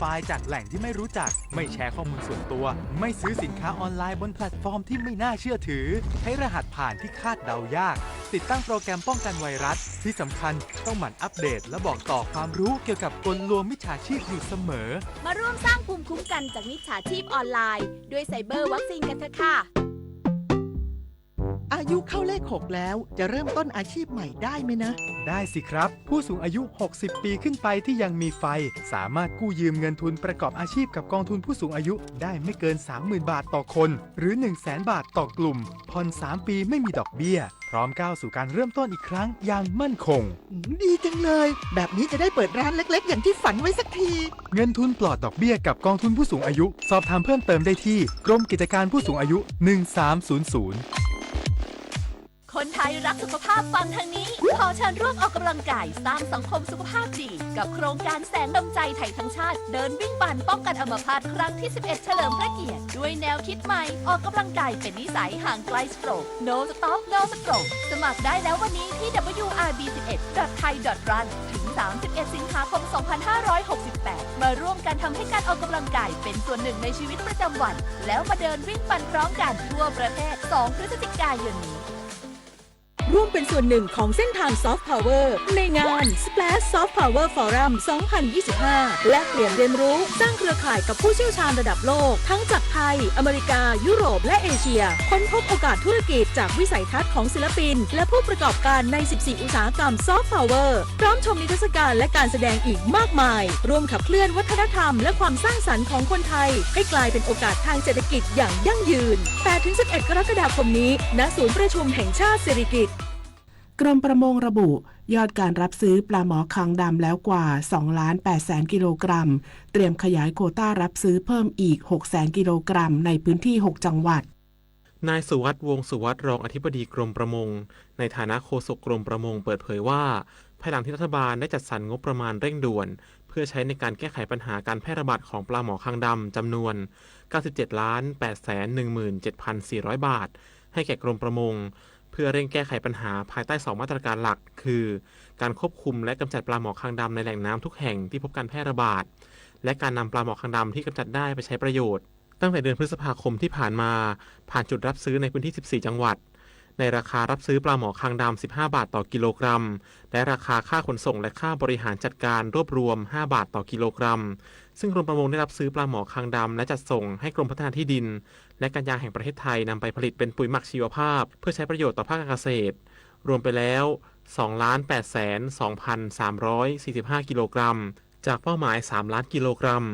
ไฟล์จากแหล่งที่ไม่รู้จักไม่แชร์ข้อมูลส่วนตัวไม่ซื้อสินค้าออนไลน์บนแพลตฟอร์มที่ไม่น่าเชื่อถือใช้รหัสผ่านที่คาดเดายากติดตั้งโปรแกรมป้องกันไวรัสที่สำคัญต้องหมั่นอัปเดตและบอกต่อความรู้เกี่ยวกับกลลวงมิจฉาชีพอยู่เสมอมาร่วมสร้างภูมิคุ้มกันจากมิจฉาชีพออนไลน์ด้วยไซเบอร์วัคซีนกันเถอะค่ะอายุเข้าเลข 6 แล้วจะเริ่มต้นอาชีพใหม่ได้ไหมนะได้สิครับผู้สูงอายุ60ปีขึ้นไปที่ยังมีไฟสามารถกู้ยืมเงินทุนประกอบอาชีพกับกองทุนผู้สูงอายุได้ไม่เกิน 30,000 บาทต่อคนหรือ 100,000 บาทต่อกลุ่มผ่อน3 ปีไม่มีดอกเบี้ยพร้อมก้าวสู่การเริ่มต้นอีกครั้งอย่างมั่นคงดีจังเลยแบบนี้จะได้เปิดร้านเล็กๆอย่างที่ฝันไว้สักทีเงินทุนปลอดดอกเบี้ยกับกองทุนผู้สูงอายุสอบถามเพิ่มเติมได้ที่กรมกิจการผู้สูงอายุ1300คนไทยรักสุขภาพฟังทางนี้ขอเชิญร่วมออกกำลังกายสร้างสังคมสุขภาพดีกับโครงการแสงดวงใจไทยทั้งชาติเดินวิ่งปั่นป้องกันอัมพาตครั้งที่ 11 เฉลิมพระเกียรติด้วยแนวคิดใหม่ออกกำลังกายเป็นนิสัยห่างไกลสโตรก No Stop No Stroke สมัครได้แล้ววันนี้ที่ wrb11.thai.run ถึง 31 สิงหาคม 2568 มาร่วมกันทำให้การออกกำลังกายเป็นส่วนหนึ่งในชีวิตประจำวันแล้วมาเดินวิ่งปั่นพร้อมกันทั่วประเทศ 2 พฤศจิกายนนี้ร่วมเป็นส่วนหนึ่งของเส้นทางซอฟต์พาวเวอร์ในงาน Splash Soft Power Forum 2025 และเปลี่ยนเรียนรู้สร้างเครือข่ายกับผู้เชี่ยวชาญระดับโลกทั้งจากไทยอเมริกายุโรปและเอเชียค้นพบโอกาสธุรกิจจากวิสัยทัศน์ของศิลปินและผู้ประกอบการใน 14 อุตสาหกรรมซอฟต์พาวเวอร์พร้อมชมนิทรรศการและการแสดงอีกมากมายร่วมขับเคลื่อนวัฒนธรรมและความสร้างสรรค์ของคนไทยให้กลายเป็นโอกาสทางเศรษฐกิจอย่างยั่งยืน 8-11 กรกฎาคมนี้ณศูนย์ประชุมแห่งชาติสิริกิติ์กรมประมงระบุยอดการรับซื้อปลาหมอคางดำแล้วกว่า 2,800,000 กิโลกรัมเตรียมขยายโควต้ารับซื้อเพิ่มอีก 600,000 กิโลกรัมในพื้นที่ 6 จังหวัดนายสุวัฒน์วงศ์สุวัฒน์รองอธิบดีกรมประมงในฐานะโฆษกกรมประมงเปิดเผยว่าภายหลังที่รัฐบาลได้จัดสรรงบประมาณเร่งด่วนเพื่อใช้ในการแก้ไขปัญหาการแพร่ระบาดของปลาหมอคางดำจำนวน 97,817,400 บาทให้แก่กรมประมงเพื่อเร่งแก้ไขปัญหาภายใต้2มาตรการหลักคือการควบคุมและกำจัดปลาหมอคางดำในแหล่งน้ำทุกแห่งที่พบการแพร่ระบาดและการนำปลาหมอคางดำที่กำจัดได้ไปใช้ประโยชน์ตั้งแต่เดือนพฤษภาคมที่ผ่านมาผ่านจุดรับซื้อในพื้นที่ 14 จังหวัดในราคารับซื้อปลาหมอคางดำ15 บาทต่อกิโลกรัมและราคาค่าขนส่งและค่าบริหารจัดการรวบรวม5 บาทต่อกิโลกรัมซึ่งกรมประมงได้รับซื้อปลาหมอคางดำและจัดส่งให้กรมพัฒนาที่ดินและการยางแห่งประเทศไทยนำไปผลิตเป็นปุ๋ยหมักชีวภาพเพื่อใช้ประโยชน์ต่อภาคการเกษตรรวมไปแล้ว 2,802,345 กิโลกรัมจากเป้าหมาย3 ล้านกิโลกรัม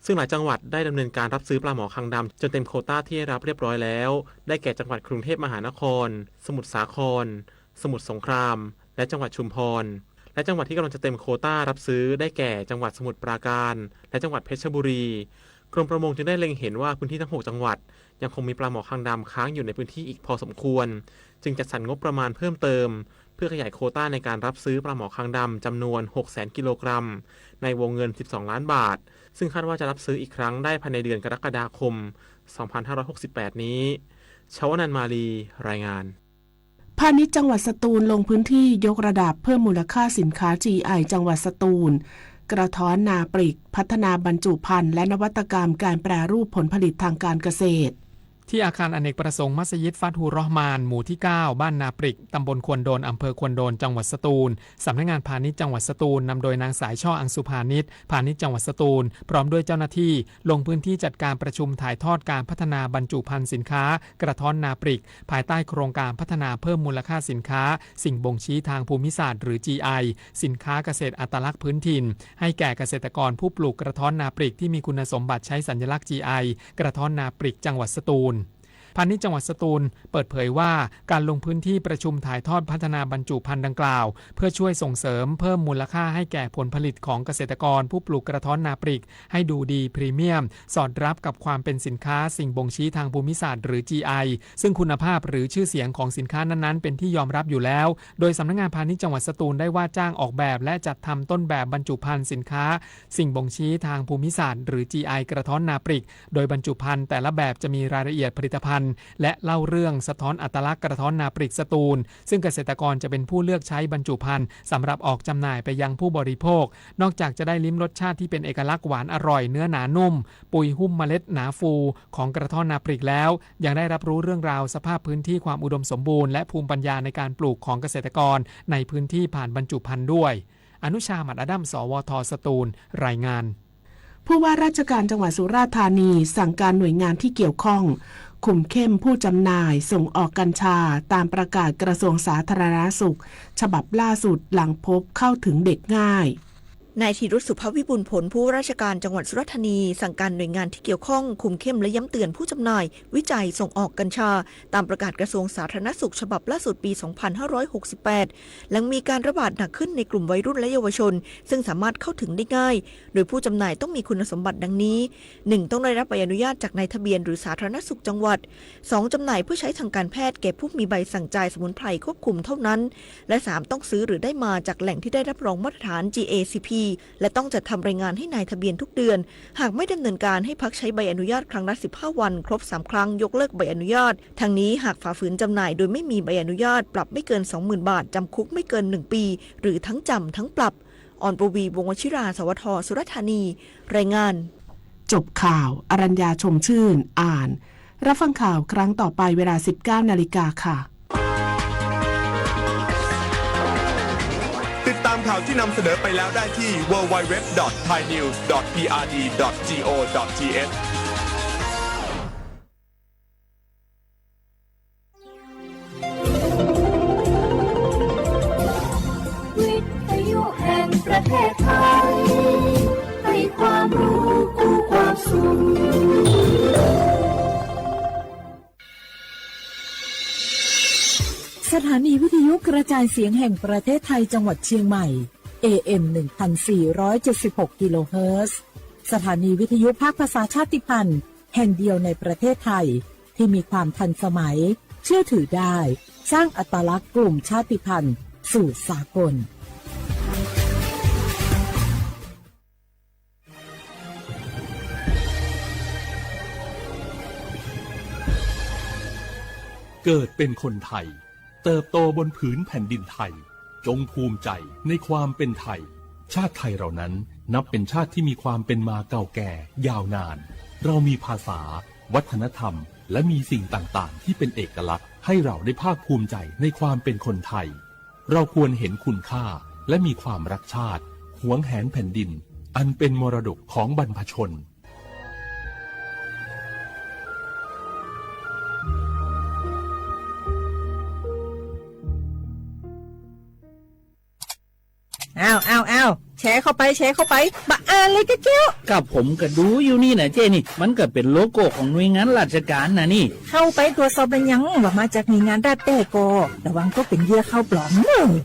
ซึ่งหลายจังหวัดได้ดำเนินการรับซื้อปลาหมอคางดำจนเต็มโควต้าที่ได้รับเรียบร้อยแล้วได้แก่จังหวัดกรุงเทพมหานครสมุทรสาครสมุทรสงครามและจังหวัดชุมพรและจังหวัดที่กำลังจะเต็มโควต้ารับซื้อได้แก่จังหวัดสมุทรปราการและจังหวัดเพชรบุรีกรมประมงจึงได้เล็งเห็นว่าพื้นที่ทั้ง6จังหวัดยังคงมีปลาหมอคางดำค้างอยู่ในพื้นที่อีกพอสมควรจึงจัดสรรงบประมาณเพิ่มเติมเพื่อขยายโควต้าในการรับซื้อปลาหมอคางดำจำนวน 600,000 กิโลกรัมในวงเงิน12 ล้านบาทซึ่งคาดว่าจะรับซื้ออีกครั้งได้ภายในเดือนกรกฎาคม 2568 นี้ชวนันท์มาลีรายงานพาณิชย์จังหวัดสตูลลงพื้นที่ยกระดับเพิ่มมูลค่าสินค้า GI จังหวัดสตูลกระท้อนนาปริกพัฒนาบรรจุภัณฑ์และนวัตกรรมการแปรรูปผลผลิตทางการเกษตรที่อาคารอเนกประสงค์มัสยิดฟัตฮูรเราะห์มานหมู่ที่ 9 บ้านนาปริกตำบลควนโดนอำเภอควนโดนจังหวัดสตูลสำนักงานพาณิชย์จังหวัดสตูลนำโดยนางสายช่ออังสุพาณิชย์พาณิชย์จังหวัดสตูลพร้อมด้วยเจ้าหน้าที่ลงพื้นที่จัดการประชุมถ่ายทอดการพัฒนาบรรจุภัณฑ์สินค้ากระท้อนนาปริกภายใต้โครงการพัฒนาเพิ่มมูลค่าสินค้าสิ่งบ่งชี้ทางภูมิศาสตร์หรือ GI สินค้าเกษตรอัตลักษณ์พื้นถิ่นให้แก่เกษตรกรผู้ปลูกกระท้อนนาปริกที่มีคุณสมบัติใช้สัญลักษณ์ GI กระท้อนนาปริกจังหวัดสตูลพาณิชย์จังหวัดสตูลเปิดเผยว่าการลงพื้นที่ประชุมถ่ายทอดพัฒนาบรรจุภัณฑ์ดังกล่าวเพื่อช่วยส่งเสริมเพิ่มมูลค่าให้แก่ผลผลิตของเกษตรกรผู้ปลูกกระท้อนนาปริกให้ดูดีพรีเมียมสอดรับกับความเป็นสินค้าสิ่งบ่งชี้ทางภูมิศาสตร์หรือ GI ซึ่งคุณภาพหรือชื่อเสียงของสินค้านั้นๆเป็นที่ยอมรับอยู่แล้วโดยสำนักงานพาณิชย์จังหวัดสตูลได้ว่าจ้างออกแบบและจัดทำต้นแบบบรรจุภัณฑ์สินค้าสิ่งบ่งชี้ทางภูมิศาสตร์หรือ GI กระท้อนนาปริกโดยบรรจุภัณฑ์แต่ละแบบจะมีรายละเอียดผลิตภัณฑ์ ภัณฑ์และเล่าเรื่องสะท้อนอัตลักษณ์กระท้อนนาปริกสตูลซึ่งเกษตรกรจะเป็นผู้เลือกใช้บรรจุภัณฑ์สำหรับออกจำหน่ายไปยังผู้บริโภคนอกจากจะได้ลิ้มรสชาติที่เป็นเอกลักษณ์หวานอร่อยเนื้อหนานุ่มปุยหุ้มเมล็ดหนาฟูของกระท้อนนาปริกแล้วยังได้รับรู้เรื่องราวสภาพพื้นที่ความอุดมสมบูรณ์และภูมิปัญญาในการปลูกของเกษตรกรในพื้นที่ผ่านบรรจุภัณฑ์ด้วยอนุชา หมัดอดัม สวท.สตูลรายงานผู้ว่าราชการจังหวัดสุราษฎร์ธานีสั่งการหน่วยงานที่เกี่ยวข้องคุมเข้มผู้จำหน่ายส่งออกกัญชาตามประกาศกระทรวงสาธารณสุขฉบับล่าสุดหลังพบเข้าถึงเด็กง่ายนายธีรุษ สุภวิบูลย์ผลผู้ราชการจังหวัดสุราษฎร์ธานีสั่งการหน่วยงานที่เกี่ยวข้องคุมเข้มและย้ำเตือนผู้จำหน่ายวิจัยส่งออกกัญชาตามประกาศกระทรวงสาธารณสุขฉบับล่าสุดปี 2568 หลังมีการระบาดหนักขึ้นในกลุ่มวัยรุ่นและเยาวชนซึ่งสามารถเข้าถึงได้ง่ายโดยผู้จำหน่ายต้องมีคุณสมบัติดังนี้ 1. ต้องได้รับใบอนุญาตจากนายทะเบียนหรือสาธารณสุขจังหวัด 2. จำหน่ายเพื่อใช้ทางการแพทย์แก่ผู้มีใบสั่งจ่ายสมุนไพรควบคุมเท่านั้นและ 3. ต้องซื้อหรือได้มาจากแหล่งที่ได้รับรองมาตรฐาน GACP และต้องจัดทำรายงานให้นายทะเบียนทุกเดือนหากไม่ดำเนินการให้พักใช้ใบอนุญาตครั้งละ15 วันครบ3ครั้งยกเลิกใบอนุญาตทางนี้หากฝ่าฝืนจำหน่ายโดยไม่มีใบอนุญาตปรับไม่เกิน 20,000 บาทจำคุกไม่เกิน1ปีหรือทั้งจำทั้งปรับอรปวี วงศ์วชิรา สวท.สุราษฎร์ธานีรายงานจบข่าวอรัญญาชมชื่นอ่านรับฟังข่าวครั้งต่อไปเวลา 19 นาฬิกาค่ะติดตามข่าวที่นำเสนอไปแล้วได้ที่ www.thainews.prd.go.thวิทยุแห่งประเทศไทยให้ความรู้กู้ความสุขสถานีวิทยุกระจายเสียงแห่งประเทศไทยจังหวัดเชียงใหม่ AM 1476 กิโลเฮิรตซ์สถานีวิทยุภาคภาษาชาติพันธุ์แห่งเดียวในประเทศไทยที่มีความทันสมัยเชื่อถือได้สร้างอัตลักษณ์กลุ่มชาติพันธุ์สู่สากลเกิดเป็นคนไทยเติบโตบนผืนแผ่นดินไทยจงภูมิใจในความเป็นไทยชาติไทยเรานั้นนับเป็นชาติที่มีความเป็นมาเก่าแก่ยาวนานเรามีภาษาวัฒนธรรมและมีสิ่งต่างๆที่เป็นเอกลักษณ์ให้เราได้ภาคภูมิใจในความเป็นคนไทยเราควรเห็นคุณค่าและมีความรักชาติหวงแหนแผ่นดินอันเป็นมรดกของบรรพชนอ้าวแชร์เข้าไปบะอ่านเลยกะเจ้ากับผมก็ดูอยู่นี่นะเจ้นี่มันก็เป็นโลโก้ของหน่วยงานราชการนะนี่เข้าไปตรวจสอบเป็นยังว่ามาจากหน่วยงานรัฐแต่ก็ระวังก็เป็นเหยื่อเข้าปลอม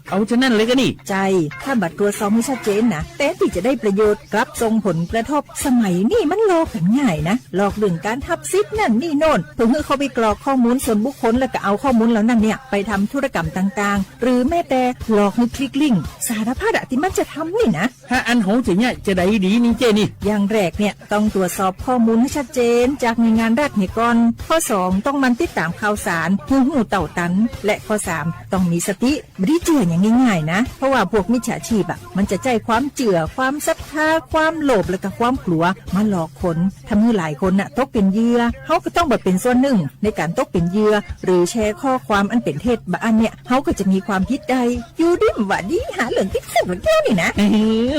เอาฉะนั้นเลยก็นี่ใจถ้าบัตรตรวจสอบไม่ชัดเจนนะแต่ที่จะได้ประโยชน์กลับส่งผลกระทบสมัยนี้มันหลอกกันง่ายนะหลอกเรื่องการทับซิปนั่นนี่โน่นเพื่อเขาไปกรอกข้อมูลส่วนบุคคลแล้วก็เอาข้อมูลเหล่านั้นเนี่ยไปทำธุรกรรมต่างๆหรือแม้แต่หลอกให้คลิกลิงก์สารพัดที่มันจะทำนี่นะถ้าอันโหจะเนี่ยจะได้ดีนี่เจนี่อย่างแรกเนี่ยต้องตรวจสอบข้อมูลให้ชัดเจนจากหน่วยงานรัฐเนี่ยก่อนข้อ2ต้องมันติดตามข่าวสารหูเต่าตันและข้อ3ต้องมีสติไม่ได้เจืออย่างง่ายๆนะเพราะว่าพวกมิจฉาชีพมันจะใจความเจือความศรัทธาความโลภและก็ความกลัวมาหลอกคนทำให้หลายคนตกเป็นเหยื่อเขาก็ต้องเป็นส่วนหนึ่งในการตกเป็นเหยื่อหรือแชร์ข้อความอันเป็นเท็จบ้านเนี่ยเขาก็จะมีความผิดใดอยู่ดิ้มว่าดีหาเรื่องติดคุกแก้วนี่นะ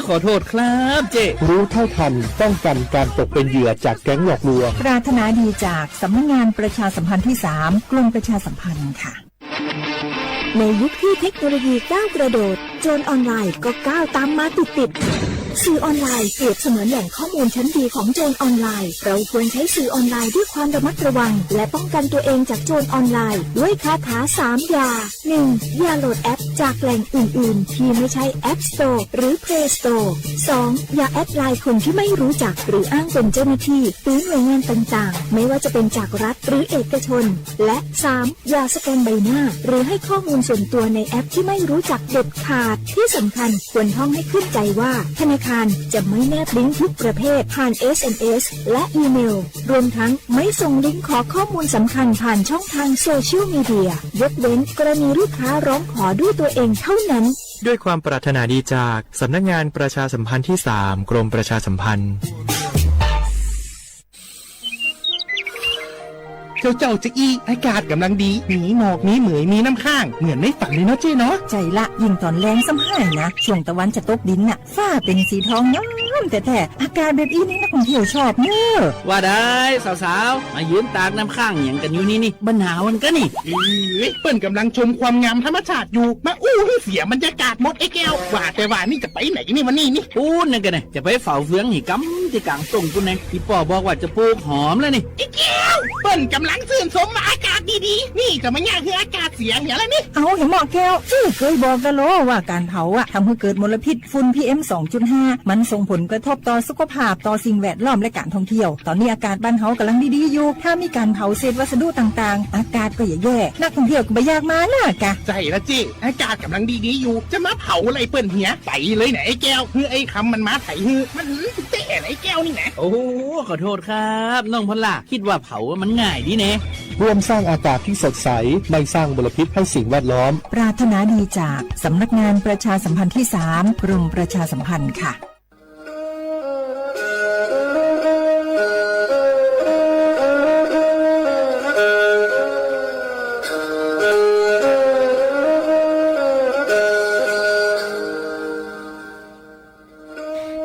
ขอโทษครับเจรู้เท่าทันป้องกันการตกเป็นเหยื่อจากแก๊งหลอกลวงปรารถนาดีจากสำนักงานประชาสัมพันธ์ที่3กรมประชาสัมพันธ์ค่ะในยุคที่เทคโนโลยีก้าวกระโดดโจรออนไลน์ก็ก้าวตามมาติดสื่อออนไลน์เปรียบเสมือนแหล่งข้อมูลชั้นดีของโจรออนไลน์เราควรใช้สื่อออนไลน์ด้วยความระมัดระวังและป้องกันตัวเองจากโจรออนไลน์ด้วยคาถา3อย่า 1. อย่าโหลดแอปจากแหล่งอื่นๆที่ไม่ใช่ App Store หรือ Play Store 2. อย่าแอดไลน์คนที่ไม่รู้จักหรืออ้างเป็นเจ้าหน้าที่หรือหน่วยงานต่างๆไม่ว่าจะเป็นจากรัฐหรือเอกชนและ 3. อย่าสแกนใบหน้าหรือให้ข้อมูลส่วนตัวในแอปที่ไม่รู้จักเด็ดขาดที่สำคัญควรท่องให้ขึ้นใจว่าธนาคาร คารจะไม่แนบลิงก์ทุกประเภทผ่าน SMS และอีเมลรวมทั้งไม่ส่งลิงก์ขอข้อมูลสำคัญผ่านช่องทางโซเชียลมีเดียยกเว้นกรณีลูกค้าร้องขอด้วยตัวเองเท่านั้นด้วยความปรารถนาดีจากสำนักงานประชาสัมพันธ์ที่ 3 กรมประชาสัมพันธ์เจ้าจะอีอากาศกำลังดีมีหมอกมีเหมยมีน้ำข้างเหมือนในฝันเลยเนาะเจ้เนาะใจละยิ่งตอนแรงซ้ำให้นะช่วงตะวันจะตกดินน่ะฟ้าเป็นสีทองงามแต่อากาศแบบนี้นักท่องเที่ยวชอบเนอะว่าได้สาวๆมายืนตากน้ำข้างอย่างกันอยู่นี่บรรหาวมันก็นี่เปิ้นกำลังชมความงามธรรมชาติอยู่มาอู้ให้เสียบรรยากาศหมดไอ้แก้วว่าแต่ว่านี่จะไปไหนนี่วันนี้นี่พูดนั่นกันนะจะไปเฝ้าเฟืองหิกำที่กลางตรงกูไงพี่ป่อบอกว่าจะปลูกหอมแล้วนี่ไอ้แก้วเปิ้นกำลังชื่นชมอากาศดีๆนี่จะมาแย่คืออากาศเสียอย่างไรนี่เอาเห็นหมอแก้วเคยบอกกันแล้วว่าการเผาทำให้เกิดมลพิษฝุ่น PM 2.5 มันส่งผลกระทบต่อสุขภาพต่อสิ่งแวดล้อมและการท่องเที่ยวตอนนี้อากาศบ้านเฮากำลังดีๆอยู่ถ้ามีการเผาเศษวัสดุต่างๆอากาศก็แย่นักท่องเที่ยวก็ไม่อยากมาน่ะกะใจละจิอากาศกำลังดีๆอยู่จะมาเผาอะไรเปิ้นเหียไปเลยไหนไอ้แก้วคือไอ้คำมันมาไถฮือมันเตะไอ้แก้วนี่นะโอ้ขอโทษครับน้องพล่าคิดว่าเผามันง่ายดีเน่ร่วมสร้างอากาศที่สดใสไม่สร้างมลพิษให้สิ่งแวดล้อมปรารถนาดีจากสำนักงานประชาสัมพันธ์ที่ 3 กรมประชาสัมพันธ์ค่ะ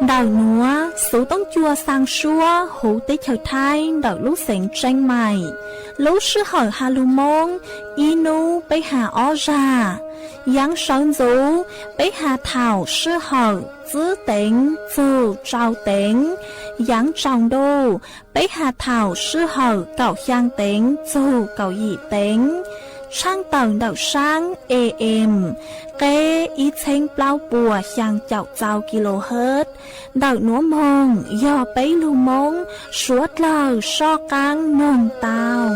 đào núa số tông chua sang xua hữu tế trở thái đào lúc sáng tranh mày lúc sư hỏi hà lưu mông inu bấy hà ó ra yang sáng dấu bấy hà thảo sư hỏi giữ tính dù trao tính yang trọng đô bấy hà thảo sư hỏi cậu giang tính dù cậu dị tính sang tầng đào sáng AM kế ít thanh bao bùa sang chậu trao kHz đào núa mông do bấy lưu mông suốt lời so căng nồng tàu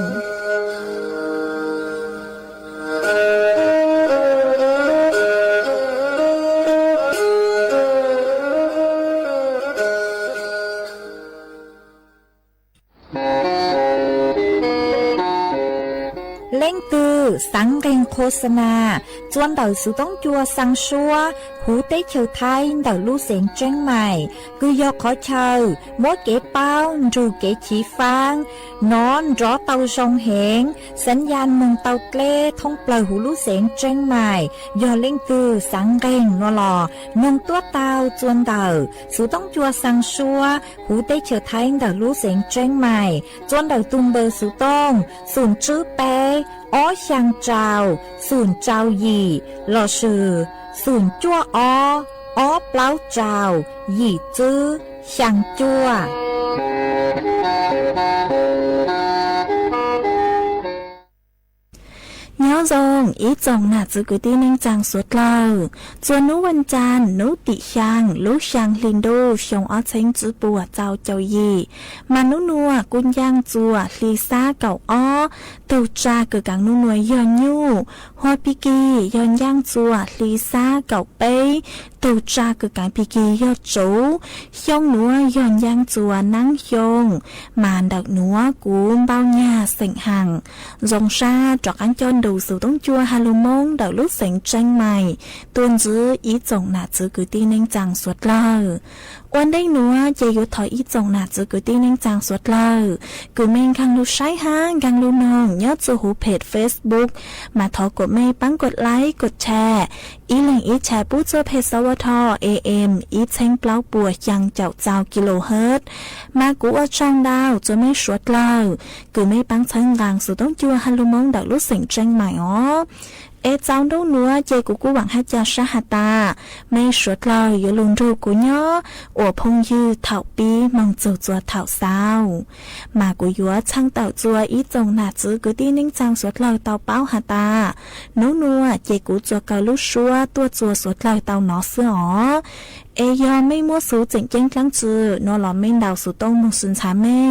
Lên từ sáng ghen khô sana Chuan đầu sự tống chua sang xua Hú tế chiều thay đầu lưu xịn tranh mày Cứ do khó chờ Mỗi kế bao rù kế chỉ phang Nón rõ tàu sông hẹn Sánh gian mừng tàu klê Thông blời hú lưu xịn tranh mày Do lên từ sáng ghen nó lò Nông tuốt tàu chuan đầu sự tống chua sang xua Hú tế chiều thay đầu lưu xịn tranh mày Chuan đầu tung bờ sự tông Sùn chữ bè ó sang trào sùn trào gì lò sử sùn chua ó pláu trào gì chữ sang chua nhớ dòng ý dòng nà giữ cứ tin anh chàng suốt lâu chua nú văn chan nú tị sang lú sang linh đô xong ó chánh chữ bùa chào chào gì mà nú nùa cun giang chùa lì xa cậu ó tàu tra cử càng nú nùa yòn nhu hoa pi kỳ yòn giang chùa lì xa cậu bấy tàu tra cử càng pi kỳ yò chú xong nùa yòn giang chùa nắng yong màn đặc nùa cún bao nhà sành hàng dòng xa trọc ăn chôn đầu sự tống chua hà lô mông đầu lúc sành tranh mày tuôn giữ ý dòng nà giữ cứ tin anh chàng suốt lờวันได้หนัวเจยุถอยอีจงหนาจือกุตีนังจางสวดเลยกูเมงคังลูใช้ห้างกังลูนองยอดจูหูเพจ Facebook มาทอกดเมย์ปังกดไลค์กดแชร์อีหลิงอีแชร์ปู้เจอเพจสวท AM อีเช้งเปล่าปัวยังเจ้าเจ้ากิโลเฮิรตมากูว่าช่องดาวจะไม่สวดเลยกูไม่ปังเชิงกลางสู่ต้องจัวฮัลโลมงดักลุสิงเจงใหม่อ๋อเจ้าดูนัวเจกูหวังให้จะชาหตาไม่สวดเลยอย่าลุงรูกูย่ออวพงยืดเถาปีมองจูจัวเถาเศร้ามากูยัวช่างเต่าจัวอีจงหนาจื้อกูตีนิ่งจังสวดเลยเต่าเป้าหตานัวเจกูจัวเกาลุชัวตัวจัวสวดเลยเต่าหนอเสือ เอยอไม่มั่วสูเจ๋งเจ้งจังจือนัวหลอมเม่นดาวสูต้องมงสุนชาแม่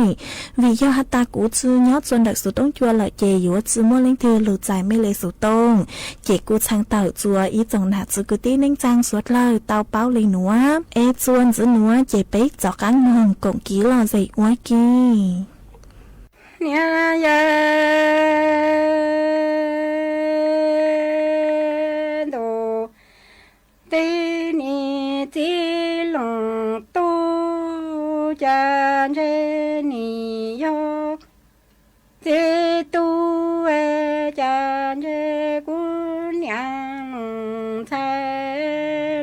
วิยอฮัตตากูจือยอดจนดักสูต้องจัวละเจอยู่ว่าจือมั่วเล่งเธอหลุดใจไม่เลยสูต้องเจกูชังเต่าจัวอีจงหนาจือกุตี้เน่งจางสวดเลยเต่าเป้าเลยหนัวจวนจือหนัวเจไปจอกกันนองกงกี้หล่อใจอ้วยกี้เนี่ยยาโดตีนี่จีหลงตู้จานเจนี่ยกจีตู้จานเจกุนยังใช้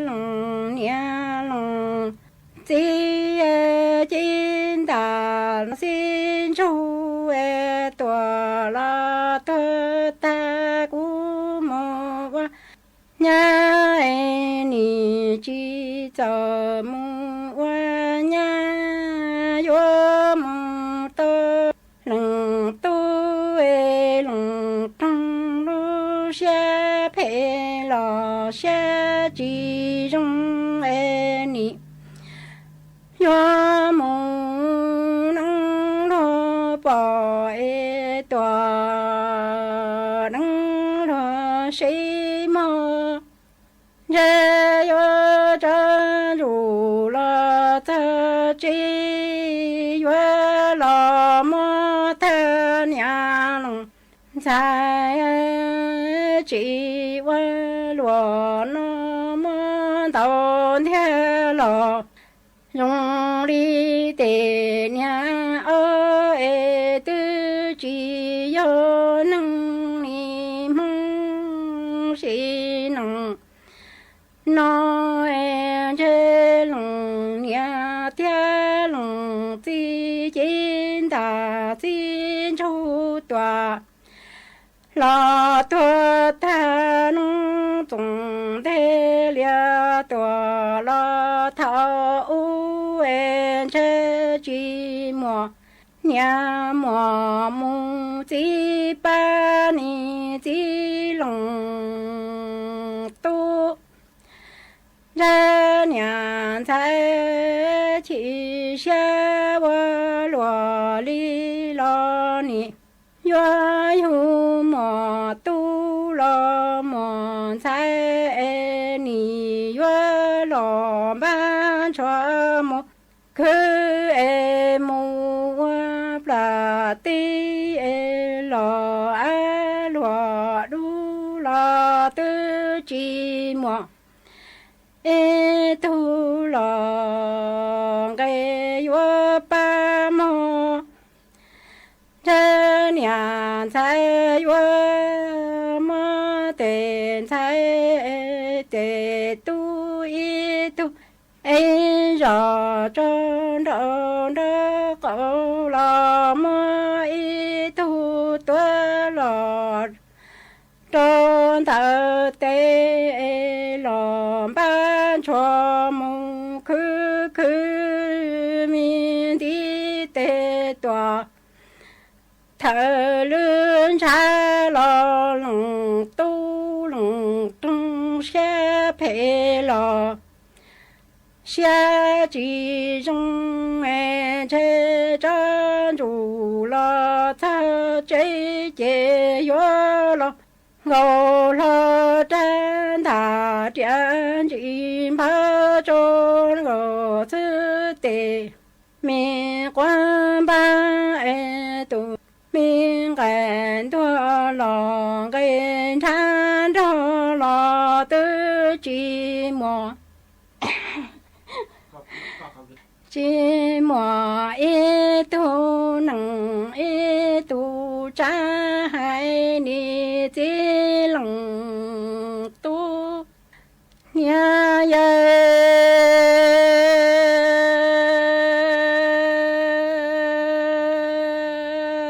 หลงเนี่ยหลงจีจินดาสินชูตัวละตัวตากูมอว่าญาเอนี่จีจอมูว่าญาโยมูตัวหลงตัวหลงตั้งรู้เสียเพลอเสียจีจงเอนี่โยมูนังรอปอตัวนังรอสีมอเยยจะรูละเธอจีเวลามอเธอเนี่ยลงใจจีเวลวนมอตอนเทลอ用力的娘儿的只有能力梦是能那这龙娘天龙之间大金出多老多他能总得了多老头寂寞娘莫母鸡巴你鸡笼肚，这娘才去下我罗里罗你，月有莫肚罗莫才你月罗班车莫。คือมูปลาตีหล่อหล่อดูหล่อตื้อจีมัวตูหล่อเกยวปาโมเจเนี่ยใช้ว่ามาเต้นใช้เตตูอีตูrõ trơn trơn đất cậu là mơ y tu tuế lọ trơn thở tê lọ ban cho mù khứ miên đi tê tòa thở lươn xa lọ lùng tu lùng tung xe phê lọ xa chỉ trong em chế chân chủ lo thơ chế chế yếu lo ngô lo chân thả chân chìm phá trôn ngô thư tề miền quan ba em tụ miền cảnh thua lo cảnh than thua lo tư chỉ mò chỉ mò ít tu nặng ít tu cha hai ni chỉ lòng tu nhà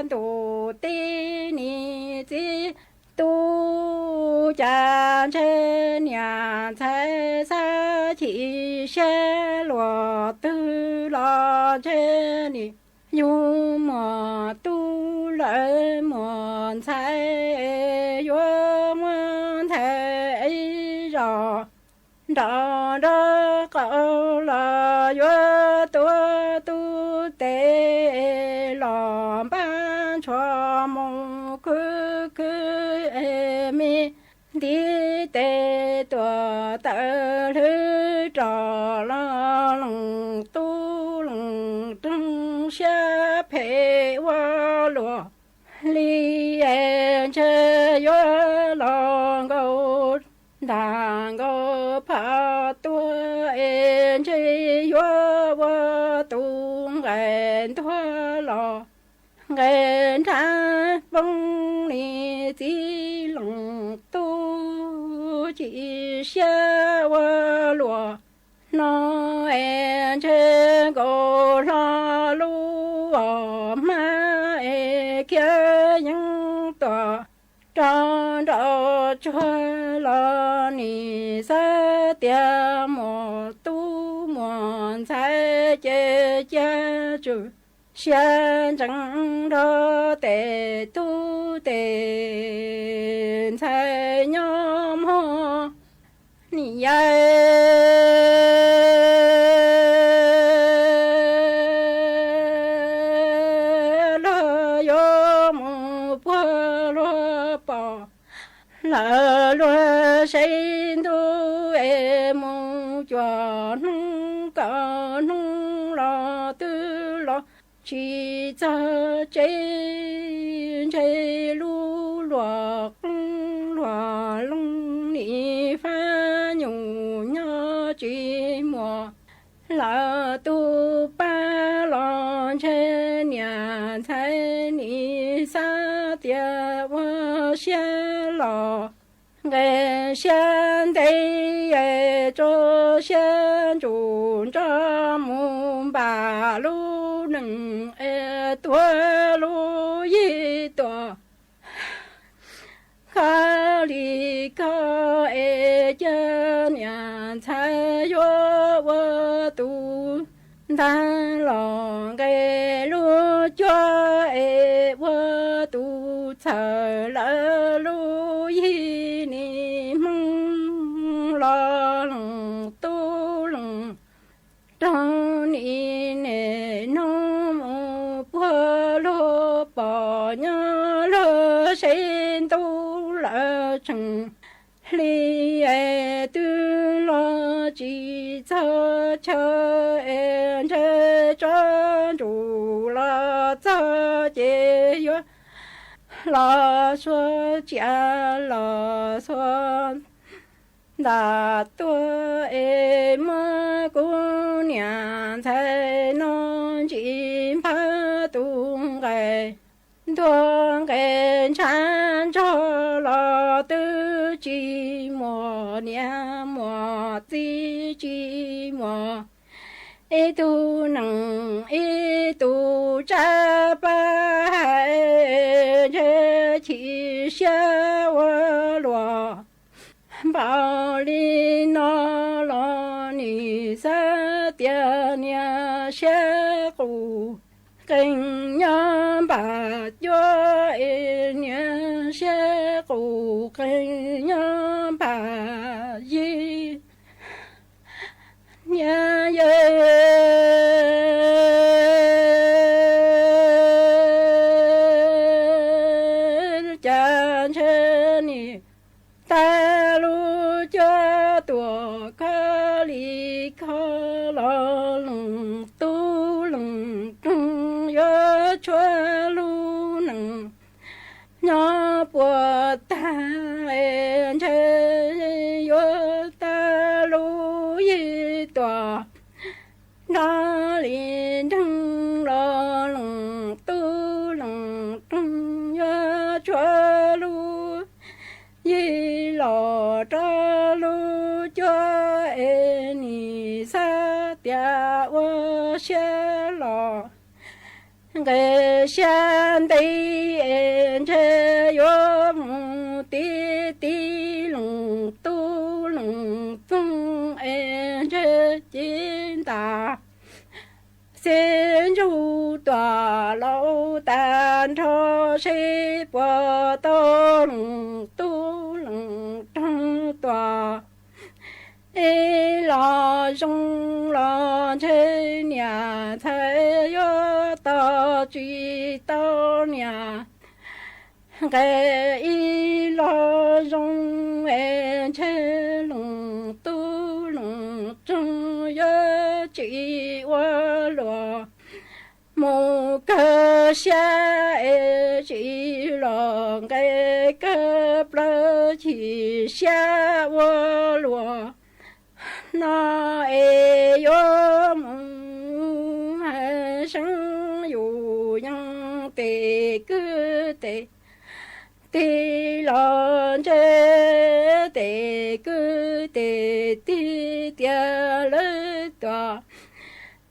tu ti ni chỉ tu cha trên nhà thái sa chỉ xe lúa tư lo trên đi dù mà tu lợi mòn thay dù mòn thay rõ đó đó có là yo tua tu tê lòng ban cho mong cứ mi đi tê tua tơ lư trò la lòng tu lòng trăng xa phê hoa lùa li en chê yo lòng gâu đàn gâu phá tua en chê yo wa tung ghen thua lò ghen tha bông ni tí lòng tu chỉ xa wa lùa nó en chê gâu la lùa ma e kia những tòa trong đó cho lo ni sa tia mo tu mo sai che cha chu xian chẳng đó tệ tu tệ sai nhóm ho ni la lo sinh tu em cho nung cả nung lo tư lo chỉ cho chế lu lo lung ni pha nhung nhớ chỉ mùa la tu ba lo chế nhà thái ni sa tia wa xia lo nghe xian tây ye cho xian chủ cho mùng bà lu nừng e tua lu yi tua khá li khá e chân nhà thái yo wa tu ta lòng nghe lu cho e wa tu thở la lu yi ni mong lo lòng tu lòng trong ni nè nó mô bơ lô bỏ nhớ lơ xin tu lơ chừng li e tu lo chỉ cho em chơi cho chủ lo cho chế yo lo xua cha lo xua đã tua em cô nhà thấy nó chỉ phá tung gầy tuông gầy chán cho lo tư chi mùa nhà mùa chi mùa e tu nằng e tu cha ba hai chỉ xa wa lùa bảo li nó lo ni sa tia nia xa cụ kinh nhớ bà cho e nia xa cụ kinh nhớ bà gì nhà cha chân ni ta lu cho tua ca li ca lo lung tu lung tung yo cho lu nang nhỏ bùa ta en chơi yo ta lu yi tua nó liền thăng lo lung tu lung tung yo cho lu yi lo cho lu cho e ni sa tia wo xia lo ge xian dei en che yo mu ti lung tu lung tung en che jin da xin chu tòa lâu tàn cho sĩ bò tô lung tu lung trong tòa ê 老中老亲娘才要到追到娘，该一老中爱吃龙都龙中要追我罗。một cơ xa chỉ lòng cái cơ bơ chỉ xa vô lúa nó yo mong sống dù nhân tề cứ tề tề lòng chế tề cứ tề tề tia lỡ tòa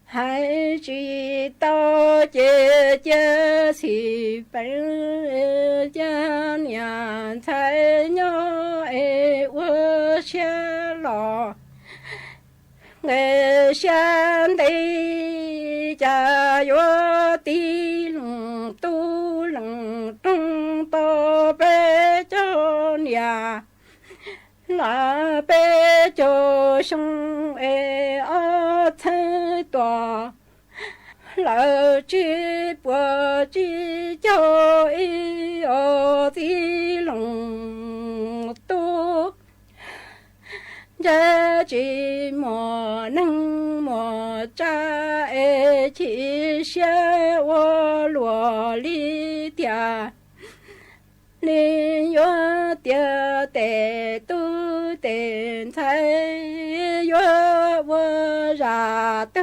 hai chỉ tao chế chế thì phải cha nhà thay nhau ai ua xe lò ngày sáng đây cha yo ti lùng tu lùng trung to bé cho nhà là bé cho sông ai ở thế tòa là chỉ bỏ chỉ cho ý ở tí lòng tu cha chỉ mò nâng mò cha ai chỉ xe ô lúa li tia li yo tia tệ tu tệ thay yo vô ra tu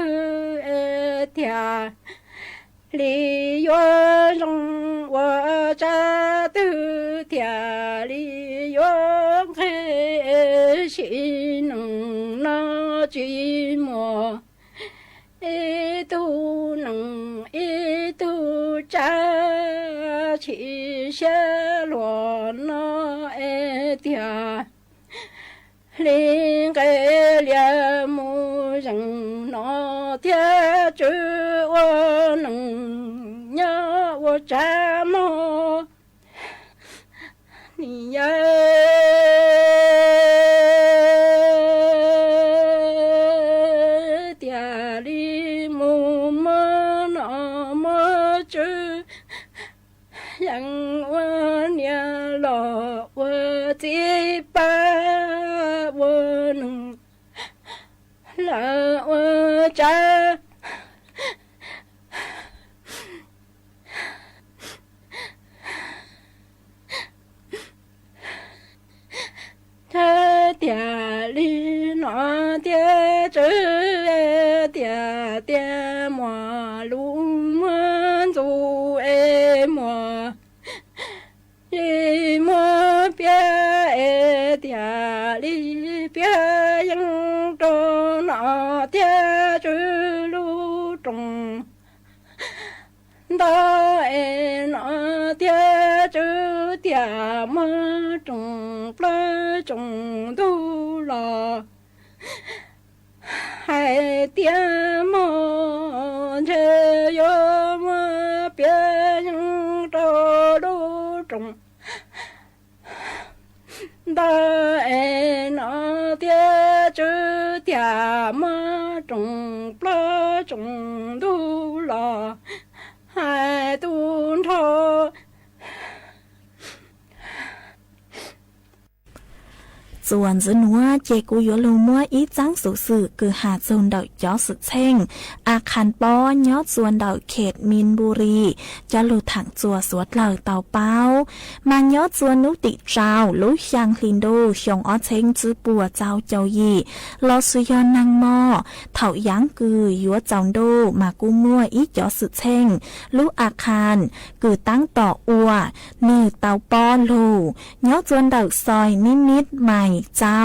tia li yo rong wo cha tu tia li yo khe shi nong no chi mo e tu nong e tu cha chỉ xe lúa nó e tia liên cái lia mu rằng nó theo chữ ô nâng nhớ ô cha mô ni nhớ tia li mu mơ nó mơ chữ yang ô nia lò ô ti ba ô nâng là ô cha cha tia li nó tia chữ tia tia mò lu mơ du e mò li mơ bia e tia li bia yang trô nó tia chữ lu trùng đó e nó tia chữ tia mơ trùng plơ trùng tu lò hai tia mơ chê yo mơ bia yang trô lu trùng đó e nó tia chữ tia mơ trùng plơ trùng tu lò hai tuôn thôส่วนจะนัวเจกูยลงมัวอีจังสุสื่อคือหาดโซนดอกยอสุดเช่งอาคารป้อนยอดส่วนดอกเขตมินบุรีจะหลุดถังจัวสวดเหล่าเต่าเป้ามันยอดส่วนนุติเจ้าลุยยังลินโดชงอ้อเช่งจื้อปัวเจ้าเจ้ายีลอสุยอนนางมอเถายังกือยัวจองโดมากูมัวอียอสุดเช่งลุอาคารคือตั้งต่ออัวนือเต่าป้อนลูยอดส่วนดอกซอยนิดใหม่เจ้า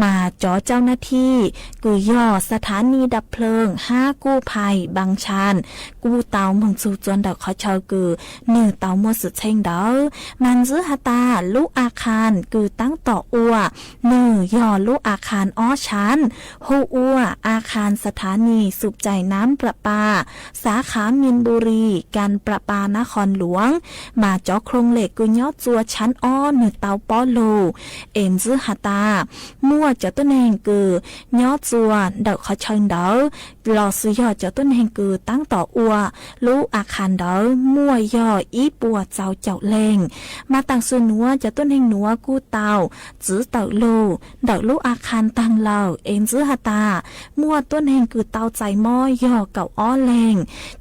มาจ่อเจ้าหน้าที่กุยย่อสถานีดับเพลิง5กู้ภัยบางชานกู้เตาเมืองซูจวนดอกขอเชากือนือเตามัวสุดเช่งเดอมันซื้อหาตาลูกอาคารกือตั้งต่ออัวนือย่อลูกอาคารอ้อชันฮูอัวอาคารสถานีสูบใจน้ำประปาสาขามินบุรีการประปานครหลวงมาจ่อโครงเหล็กกุยย่อจัวชั้นอ้อนือเตาป้อโลเอ็นซื้อหา ตามั่วจะต้นแห่งกือย่อจัวเดาเขาเชิงเดาหล่อซื้อยอจะต้นแห่งกืตั้งต่ออัวลูอาคารเดามั่วยออีปัวเจ้าเจ้าเลงมาต่างส่วนนัวจะต้นแห่งนัวกู้เตาจื้อเต่าลูเดาลูอาคารตังเหล่าเอ็นจื้อหตามั่วต้นแห่งกืเตาใจม้อยอเก่าอ้อแรง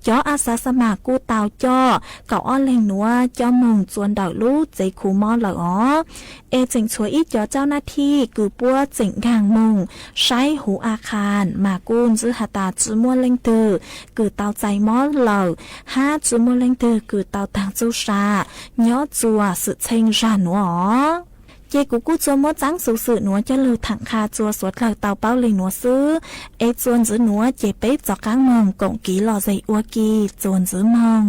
จ่ออาสาสมัครกู้เตาจ่อเก่าอ้อแรงนัวจ่อมงจวนเดาลูใจคูมอเหล่าอ๋อเอเจิงช่วยอีจ่อเจ้าหน้าที่กือปัวเจิงกางมงใช้หูอาคารมากู้จื้อหตาจื้อมั่วเล่งตือกือเตาใจม้อเหล่าห้าจื้อมั่วเล่งตือกือเตาต่างจูชาย่อจัวสึเชงจานหนัวเจกูกู้จัวมดจังสูสืหนัวจะเลยถังคาจัวสวดเหล่าเตาเป้าเลยหนัวซื้อเอจวนจื้อหนัวเจเป๊ะจอกกางมองกงกีหล่อใจอัวกีจวนจื้อมอง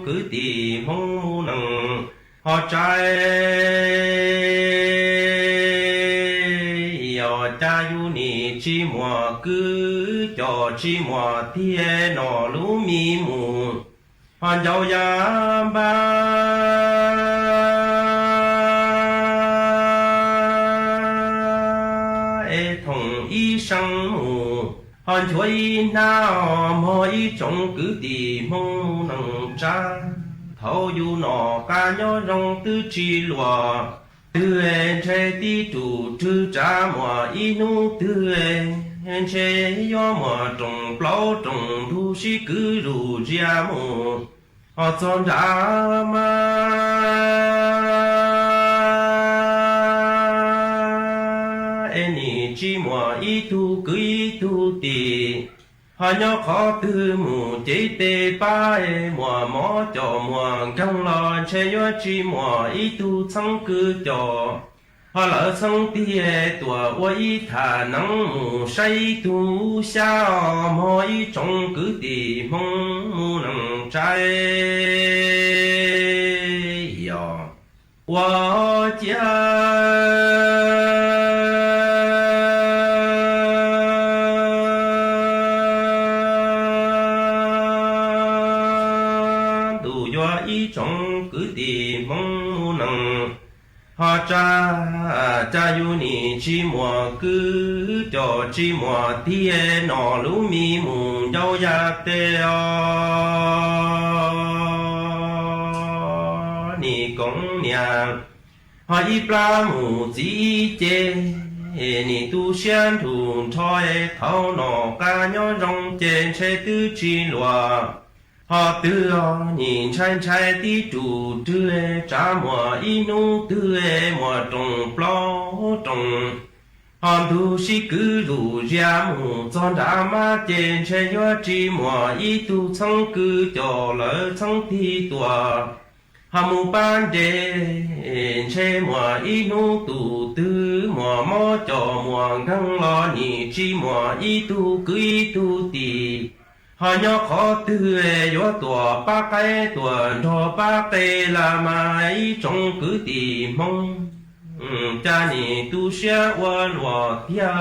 cứ tì mong nằng họ trai yo cha yu ni chi mùa cứ cho chi mùa thiên nọ lú mi mù họ giàu ya ba e thong y sang mù họ chuối nào mỗi trong cứ tì mong nằng cha thâu yu nọ ca nhớ rong tư chi lùa tư en che ti chủ tư cha mùa inu tư en che yo mùa trồng plau trồng thu si cứ rù gia mù họ chọn ra ma eni chi mùa itu cứ itu ti họ nhớ khó tư mù chế tê ba e mùa mó cho mùa căng lo che yo chi mùa ý tu chẳng cứ cho họ lỡ chẳng tìa tùa uy thả nắng mù say tu xa mò ý trong cứ tì mong mù nắng trái yo wa cha trong cứ tìm mong nằng họ cha yu ni chi mùa cứ cho chi mùa thiên nọ lú mi mù dâu ya tê ni công nhà họ y pla mù chỉ chê ni tu xian thủ thôi thâu nọ ca nhớ rong chê che tư chi lùa họ tư nhìn trai tí chủ tư trả mùa inu tư mùa trồng plau trồng họ tu si cứ đủ ra mù cho đã ma trên che yo chi mùa y tu chẳng cứ cho lỡ chẳng thi tua họ mù ban đề che mùa inu tu tư mùa mò cho mùa găng lo ni chi mùa y tu cứ y tu tì họ nhớ khó tư yo tua ba cái tua cho ba cái là mai trong cứ tì mong cha ni tu xia wa lùa theo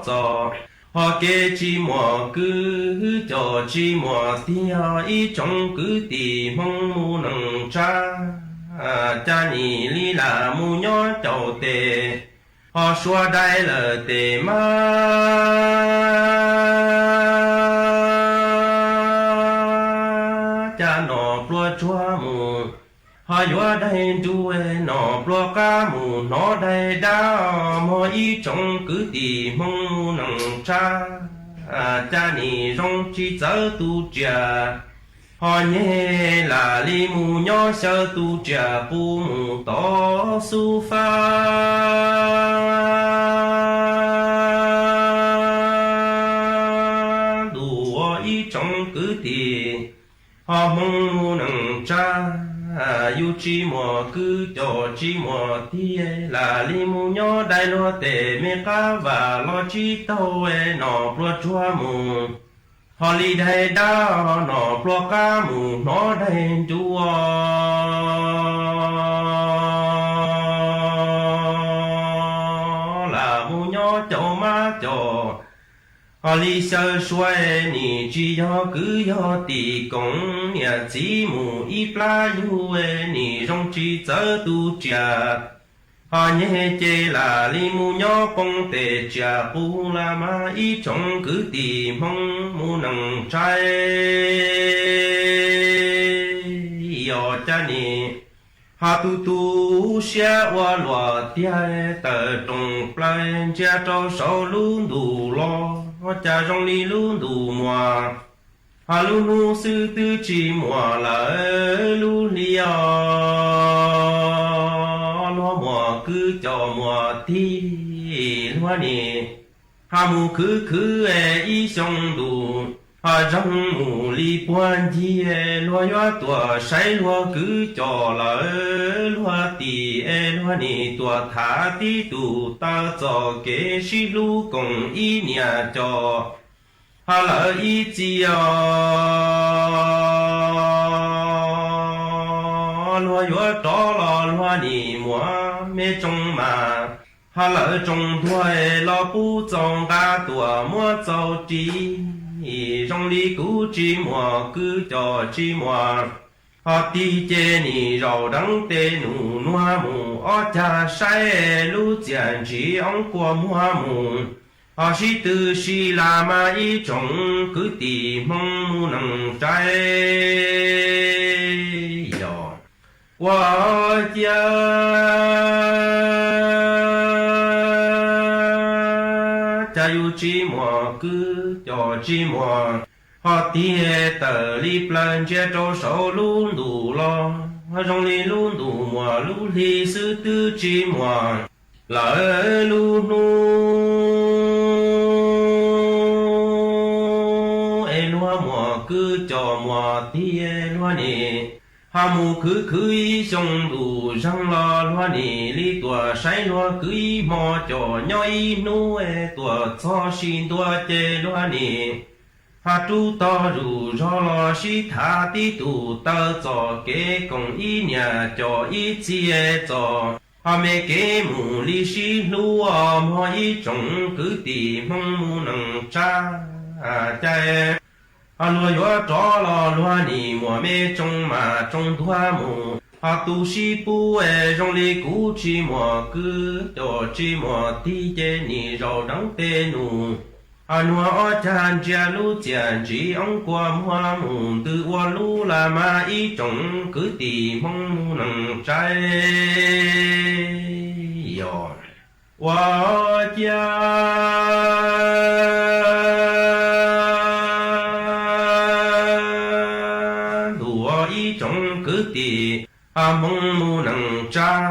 cho họ kê chi mùa cứ cho chi mùa theo ý trong cứ tì mong mu nằng cha ni li là mu nhớ chầu tề họ xua đây là tề ma cha nọ plua chua mù họ yo đây đuôi nọ plua cá mù nó đây đá mò ý trong cứ tì mong nằng cha ni rong chi chở tu trà họ nhé là li mù nhỏ sơ tu trà pu mù to su pha đủ ý trong cứ tì họ mong mu nằng yu chi mùa cứ cho chi mùa thì là li mù nhỏ đại lo tề mê cá và lo chi tàu nọ plua chua mù họ li đây đá nọ plua cá mù nó đây chua là mù nhỏ cho má cho họ li sơ xuôi ni chỉ yo cứ yo tì công nhà chỉ mù y pla yu ni rong chi chở tu trà họ nhé chê là li mù nhỏ công tề trà pu la ma y trong cứ tì mong mù nằng trai yo cha ni họ tu xia wa lùa tia tờ trồng plan cha trâu sâu luôn đủ lo cha rong li luôn đủ mùa hà lu nu sư tư chi mùa là lu li lo mùa cứ cho mùa thi lo nè hà mù cứ y song đủ hà rong mù li quan chi lo yo tua sai lo cứ cho là lo ti lo nè tua thả ti tu ta cho kế si lu công y nhà cho 哈了一季哦，罗约着了罗尼莫没种嘛，哈了种多老不种嘎多莫走地，种里古寂寞古叫寂寞。họ đi chế ni rau đắng tê nụ noa mù ở cha sai lu giàn chỉ ông qua mua mù họ si từ si la ma y trồng cứ tì mong mu nằng trái yo qua cha cha yu chi mùa cứ cho chi mùa họ tia tờ li plan che trâu sầu luôn đủ lo trong li luôn đủ mùa lũ li sư tư chi mùa lỡ luôn nu e loa mùa cứ cho mùa tia loa nè hà mù cứ y sông đủ răng lo loa nè li tua say loa cứ y mò cho nhoi nu e tua cho xin tua chê loa nè hà chú to rủ cho lo si tha tí tụ tơ cho kế công y nhà cho y chia cho hà mẹ kế mù li si lu mò y trồng cứ tì mong mu nằng cha cha hà lúa yo cho lo lúa nì mùa mẹ trồng mà trồng thua mù hà tu si pu e trong li cú chi mùa cứ cho chi mùa tí chế nì rau đắng tê nụ Anua o chan chia lu chian chỉ ông qua hoa mù từ hoa lu là ma y trồng cứ tì mong mu nằng trái yo hoa cha lúa y trồng cứ tì mong mu nằng cha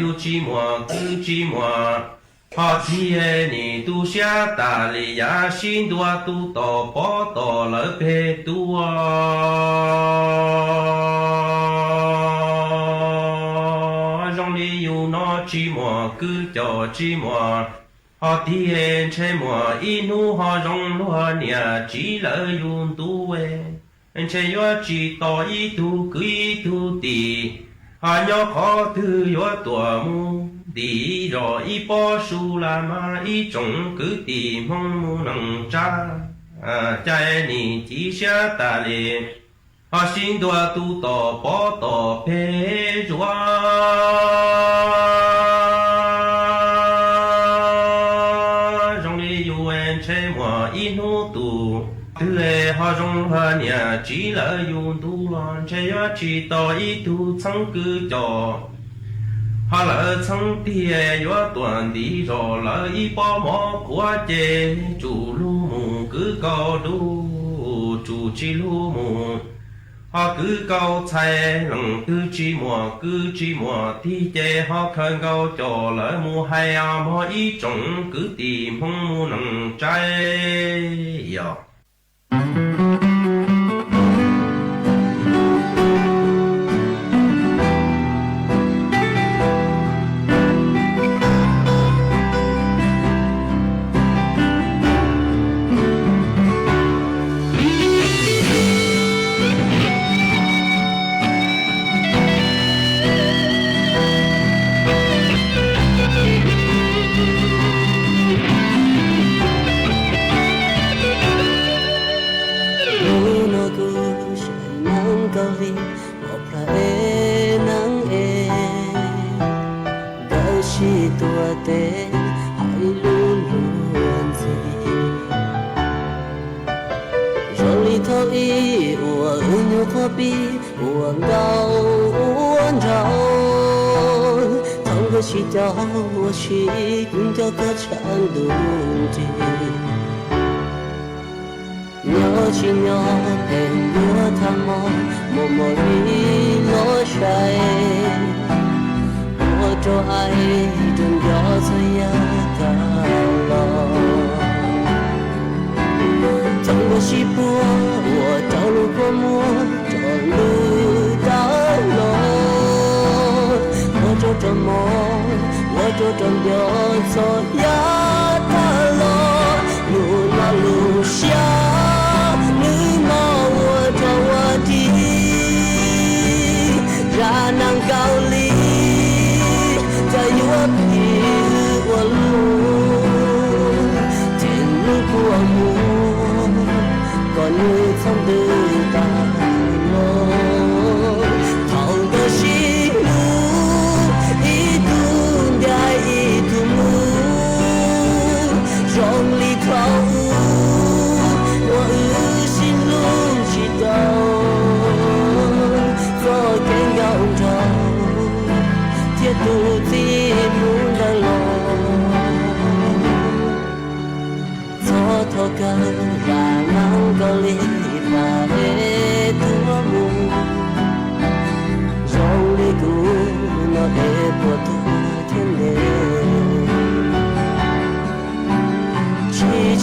yu chi mùa cứ chi mùa họ thiê ni tu xia ta li ya xin tua tu to po to lỡ pe tua trong li yu no chi mùa cứ cho chi mùa họ thiê che mùa inu họ trong lúa nia chỉ lỡ yun tu we anh che yo chỉ to y tu cứ y tu ti họ nhớ khó thứ yo tua mu đi rồi y po su la ma y trồng cứ tìm mong mu nằng cha cha ni chỉ xa ta lệ họ xin đua tu tò po tò pe rua trong đi yu en che mùa y nu tu từ lệ họ trong hoa nhà chỉ là yu tu loan che yo chỉ tò y tu chẳng cứ cho họ lỡ chẳng tia yo tuần đi rồi lỡ y po mò của chê chủ lu mù cứ câu đu chủ chi lu mù họ cứ câu chạy lòng cứ chi mùa thì chê họ khơi câu cho lỡ mù hay mò y trồng cứ tìm không mù nằng trái yo chỉ cho cũng cho cả chẳng đủ gì nhớ chỉ nhớ em nhớ tham mơ một mối lối say của cho ai đừng gió say ta lo chẳng có chỉ bùa của trâu lu có mua trâu lu đã lo cho tròn mò cho tròn gió gió ya ta lo lu la lu xia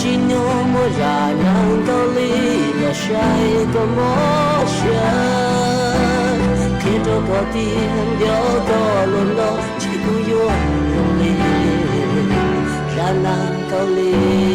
chỉ nhớ mỗi ra nàng câu lý đã sai có mỗi chuyện khi tôi có tiếng gió có luôn đó chỉ có yêu lòng lý ra nàng câu lý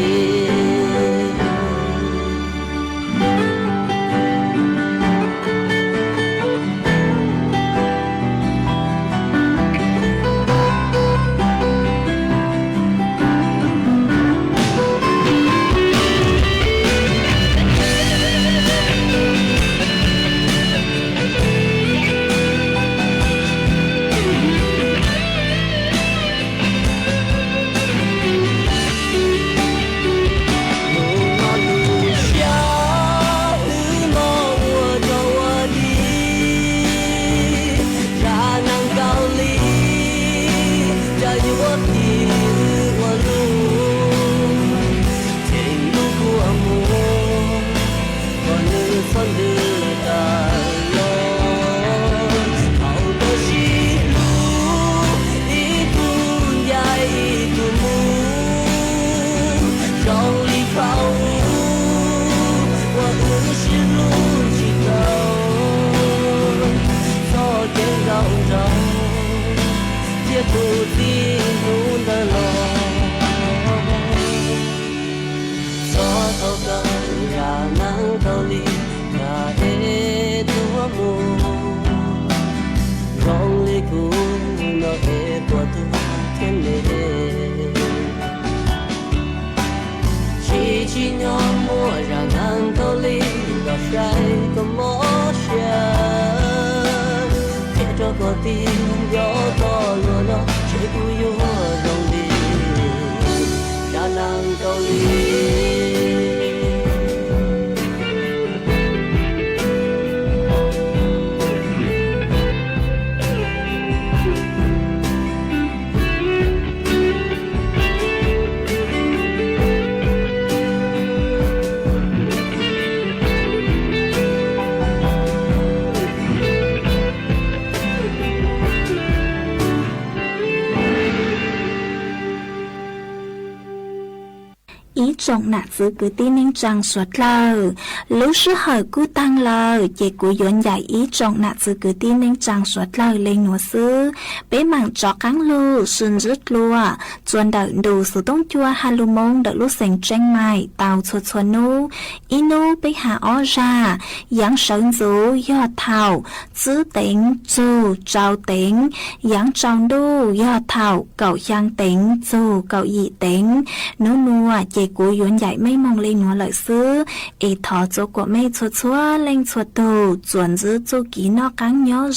trong nạt giữ cứ tin nên chẳng suốt lờ lúc sư hỏi cú tăng lờ chỉ cú dọn giải ý trong nạt giữ cứ tin nên chẳng suốt lờ lên nửa sư bé mảng chó cắn lù xuân rứt lùa chuồn đợi đủ sự tông chua halu mông đợi lúc sành tranh mài tàu chuột chuột nu inu bé hạ ó ra giáng sơn rú do thảo giữ tính dù trao tính giáng trong đu do thảo cậu giang tính dù cậu dị tính nô nua chỉ cú dọn giải mấy mong lên nửa lợi sư ý thọ chỗ của mấy chuột chúa lên chuột tù chuồn giữ chỗ ký nó cắn nhỏ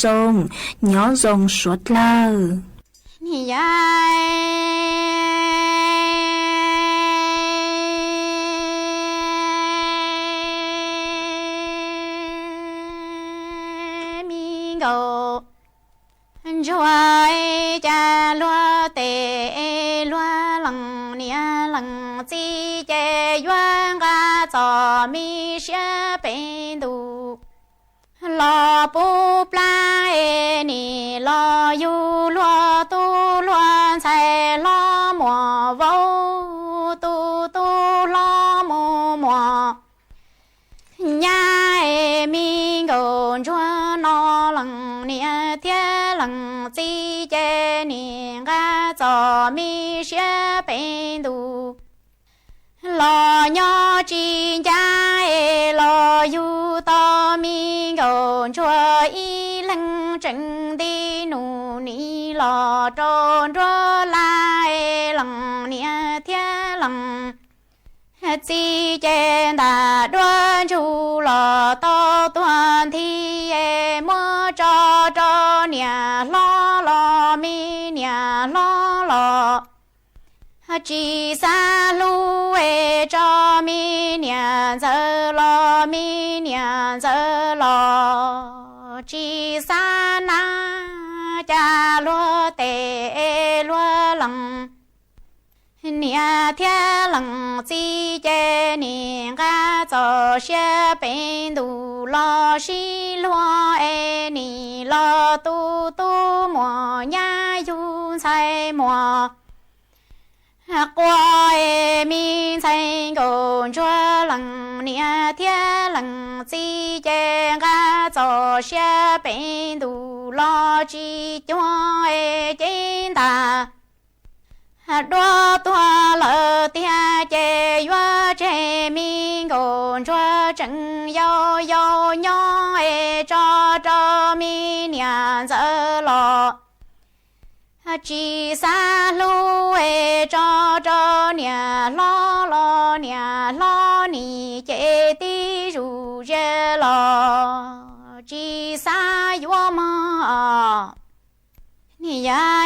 rồng suốt lờ go joy cha lúa tê lúa lăng nia lăng chi chê yuan ga cho mi xe bên du lo bu pla e ni lo yu lo tu lo sai lo mo vô tu lo mo mo nhà e mi go cho nó lăng nia thiên lăng chi chê ni ga cho mi xe bên du lo nhỏ chi cha e lo yu to mi go cho y lăng trần đi nụ ni lo tròn trò lại lăng nia thiên lăng chi chen ta đoan chu lo to tuan thi e mơ cho nia lo mi nia lo chỉ xa lu e cho mi nia giờ lo mi nia giờ lo chỉ xa na cha lúa tê lúa lăng nia thiên lăng chi chê nia ga cho xe bên du lo xí lúa e ni lo tu mùa nhà yu sai mùa qua min thành gồm cho lần nia thiên lần chi chè ga cho xe bên đủ lo chi cho trên ta đua tua lỡ tia chè yo chè min gồm cho chân yo yo nhỏ cho min nhà giờ lo chỉ xa lu cho nhà lo ni chế ti ru chế lo chỉ xa yo mà ni ya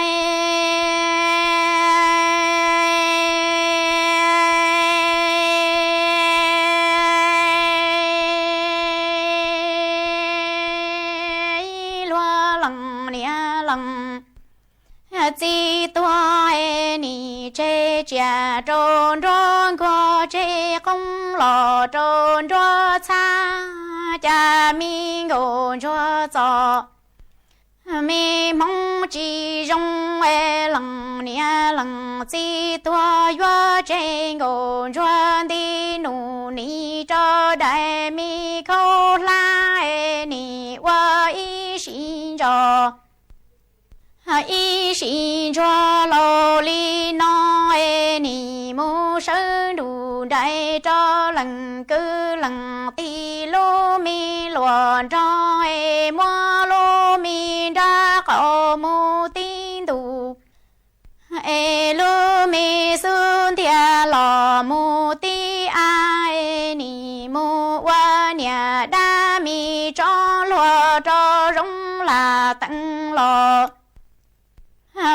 chỉ tôi ni chế cha trôn trôn qua chế công lò trôn trôn xa cha mi ngô cho cho mi mong chỉ rong lần nia lần chỉ tôi yo chế ngô cho đi nụ ni cho đại mi khâu lại ni wa y xin cho y xin cho lô li nói ni mu sơn đủ đại cho lần cứ lần ti lô mi luồn cho mua lô mi ra khẩu mu tin đủ lô mi xuân thia lò mu ti ai ni mu qua nhà đa mi cho lúa cho rong là tận lò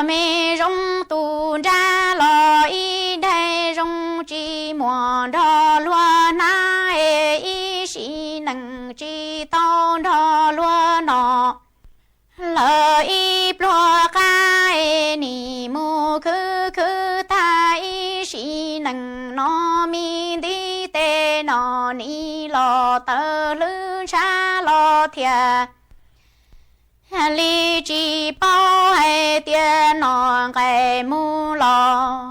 mê rong tu ra lo y đây rong chi mùa đo lúa na y sĩ năng chi tao đo lúa nọ lỡ y lúa ca ni mu khứ khứ ta y sĩ năng nó mi đi tê nọ ni lo tơ lư cha lo thia li chi bao hay tiền nọ cái mu lo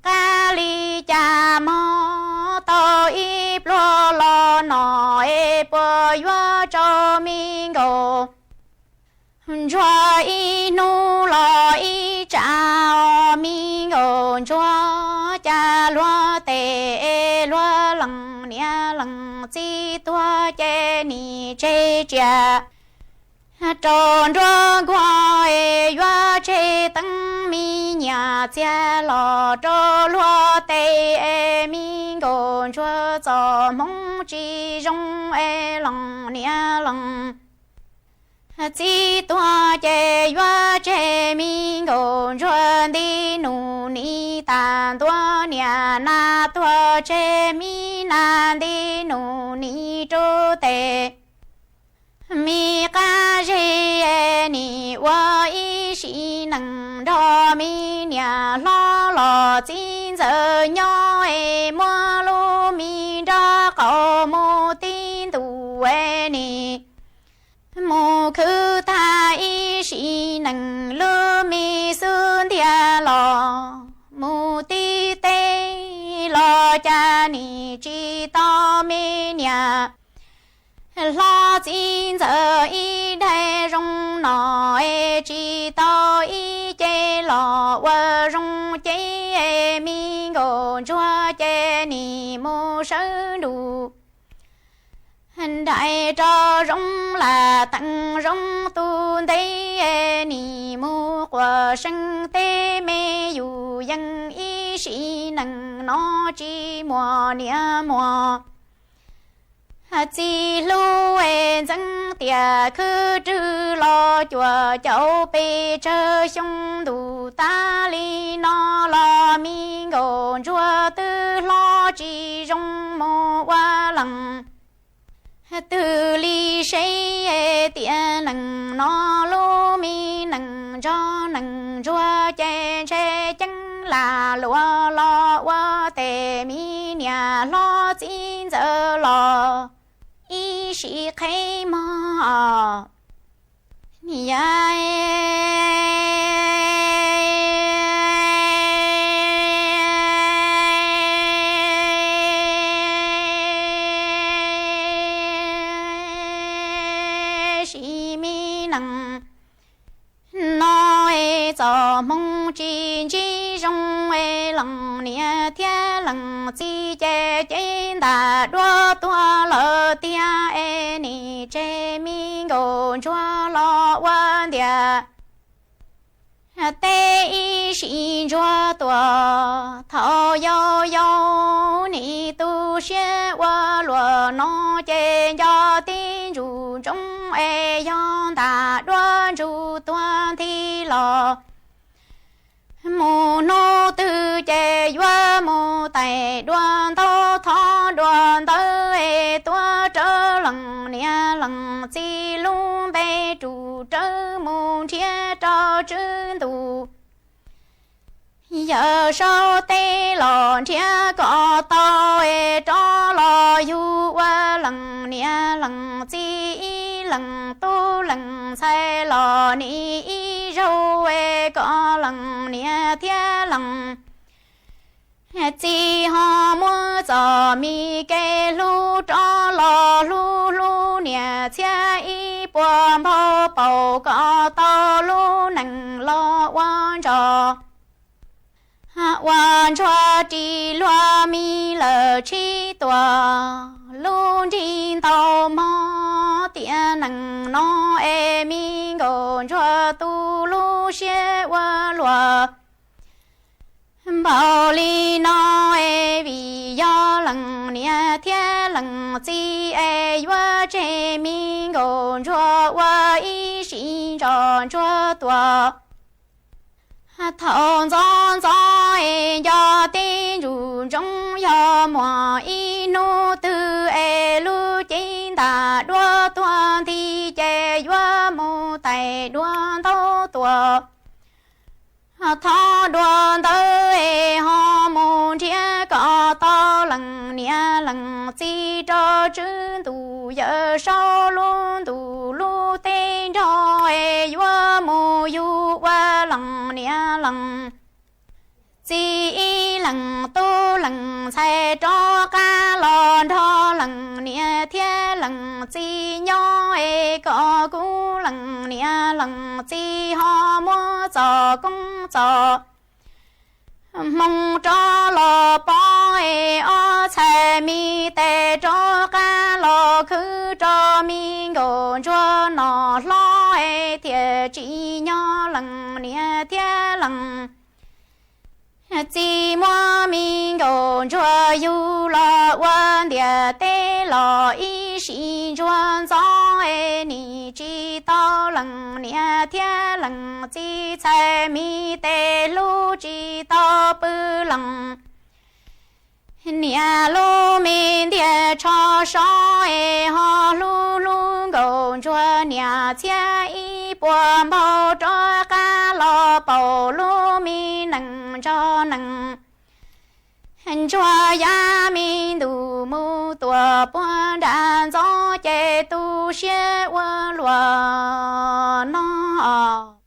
ca li cha mò to y lo nọ e po yo cho mi go cho y nu lo y cha mi go cho cha lo tê lo lăng nia lăng chi tua chê ni chê cha tròn tròn qua yo chế tăng mi nhà cha lò trò lúa tê mi gòn cho cho mong chi rong lòng nia lòng chỉ tua chế yo chế mi gòn cho đi nụ ni tàn tua nhà na tua chế mi na đi nụ ni trô tê mi ca rê ni wa y sĩ năng đo mi nhà lo chín giờ nhỏ mua lu mi ra cầu mu tin tu ni mu khứ ta y sĩ năng lu mi xuân thia lo mu ti tê lo cha ni chi to mi nhà lo chín giờ y đây rong nọ chi to y chê lò qua rong chê mi gòn chua chê ni mu sơ đủ đại cho rong là tặng rong tu tê ni mu qua sinh tê mê dù dân y sĩ năng nó chi mùa nia mùa chỉ lu dân tia cứ trừ lo chùa cháu bê chơ xong đủ ta li nó lo mi gòn chùa tư lo chỉ rong mô qua lăng từ li xây tia nằng nó lu mi nằng cho nằng chùa chê chê chân là lúa lo qua tê mi nhà lo chín giờ lo y sĩ khai mò ya rong ê lần nia thiên lần chi chế chế đà đua tua lỡ tia ê ni chế mi ngô chua lo quan địa tê y xin chua tua thao yo yo ni tu xie wa lùa nó chế cho tin chủ trong ê yon đà đoan chủ tuan thi lò mô nô tư chế yuwa mô tài đoan tao thọ đoan tơ ê tua trơ lần nia lần chi lung bê chủ trơ môn thiết trơ trưng tù giờ sau tê lò thiết có tao ê trơ lò yu wa lần nia lần chi lần tu lần sai lò ni râu ê có lần nia thiết lần chi ho mua giò mi kê lu cho lò lu lu nia chia y buồn bao bầu có to lu nằng lo quan trò quan trò chi loa mi lờ chi tòa lu trên tàu mò tiền nằng nó e mi ngô cho tu lu xie wa lùa bảo li nó e vì do lần nia thiên lần chi e wa chế mi ngô cho wa y xin tròn cho tua thôn giòn gió e do tin dù trong do mùa y nô tư e lu chính ta đua tuan thi chế wa mô tài đoan thâu tua thọ đoan tơ e ho môn thiết có to lần nia lần chi cho trứng tù giờ sau luôn tù lu tên cho e yuwa mô yu wa lần nia lần chi lần tu lần sai cho ca lon thọ lần nia thiết lần chi nhỏ e có cú lần nia lần chi ho mô cho công cho mong cho lò bó e o chè mi tê cho ca lò khứ cho mi ngô cho nó lo e thiệt chỉ nhỏ lần nia thiệt lần chỉ mua mi ngô cho yu lo quan địa tê lo y xin chuan gió e ni chỉ tao lần nia thiệt lần chỉ chè mi tê lu chỉ tao bự lần nia lu min địa cho so e ho lu lu ngô cho nia chia y buồn bao cho ca lo bao lu mi nằng cho nằng cho ya mi du mu tua buồn đàn gió chế tu xie wa lùa nó